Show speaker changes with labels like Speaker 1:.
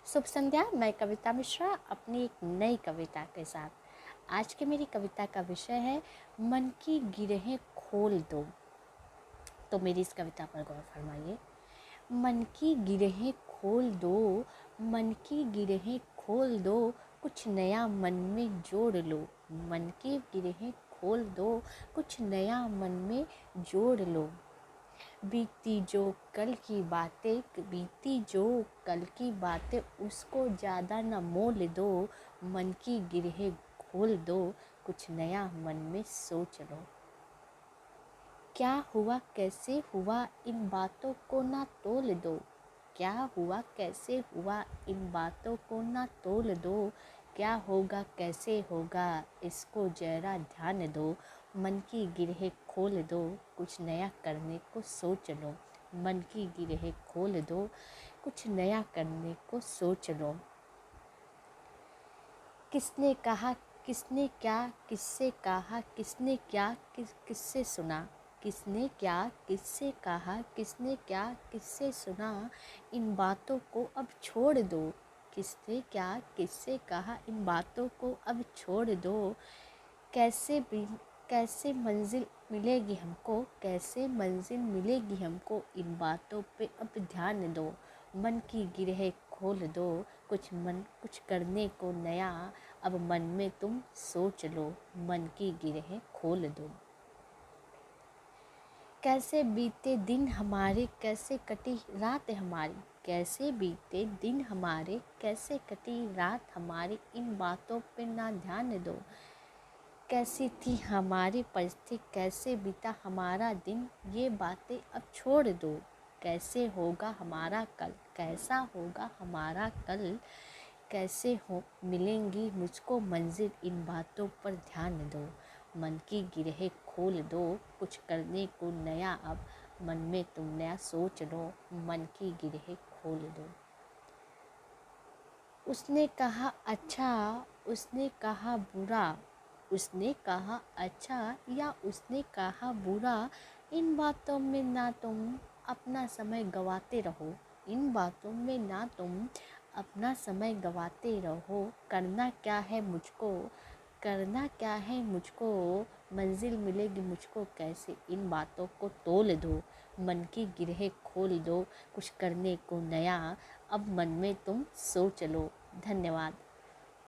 Speaker 1: शुभ संध्या। मैं कविता मिश्रा अपनी एक नई कविता के साथ। आज की मेरी कविता का विषय है मन की गिरहें खोल दो। तो मेरी इस कविता पर गौर फरमाइए। मन की गिरहें खोल दो, मन की गिरहें खोल दो, कुछ नया मन में जोड़ लो। मन की गिरहें खोल दो, कुछ नया मन में जोड़ लो। बीती जो कल की बातें, बीती जो कल की बातें, उसको ज़्यादा न मोल दो। मन की गिरहें खोल दो, कुछ नया मन में सोच लो। क्या हुआ कैसे हुआ इन बातों को ना तोल दो। क्या हुआ कैसे हुआ इन बातों को ना तोल दो। क्या होगा कैसे होगा इसको जरा ध्यान दो। मन की गिरहें खोल दो, कुछ नया करने को सोच लो। मन की गिरहें खोल दो, कुछ नया करने को सोच लो। किसने कहा, किसने क्या, किससे कहा, किसने क्या, किससे सुना। किसने क्या, किससे कहा, किसने क्या, किससे सुना। इन बातों को अब छोड़ दो। किसने क्या, किससे कहा, इन बातों को अब छोड़ दो। कैसे मंजिल मिलेगी हमको, कैसे मंजिल मिलेगी हमको, इन बातों पे अब ध्यान दो। मन की गिरहें खोल दो, कुछ करने को नया अब मन में तुम सोच लो। मन की गिरहें खोल दो। कैसे बीते दिन हमारे, कैसे कटी रात हमारी। कैसे बीते दिन हमारे, कैसे कटी रात हमारी, इन बातों पे ना ध्यान दो। कैसी थी हमारी परिस्थिति, कैसे बीता हमारा दिन, ये बातें अब छोड़ दो। कैसे होगा हमारा कल, कैसा होगा हमारा कल, कैसे हो मिलेंगी मुझको मंजिल, इन बातों पर ध्यान दो। मन की गिरहें खोल दो, कुछ करने को नया अब मन में तुम नया सोच लो। मन की गिरहें खोल दो। उसने कहा अच्छा, उसने कहा बुरा, उसने कहा अच्छा या उसने कहा बुरा, इन बातों में ना तुम अपना समय गवाते रहो। इन बातों में ना तुम अपना समय गवाते रहो। करना क्या है मुझको, करना क्या है मुझको, मंजिल मिलेगी मुझको कैसे, इन बातों को तोल दो। मन की गिरहें खोल दो, कुछ करने को नया अब मन में तुम सोच लो। धन्यवाद।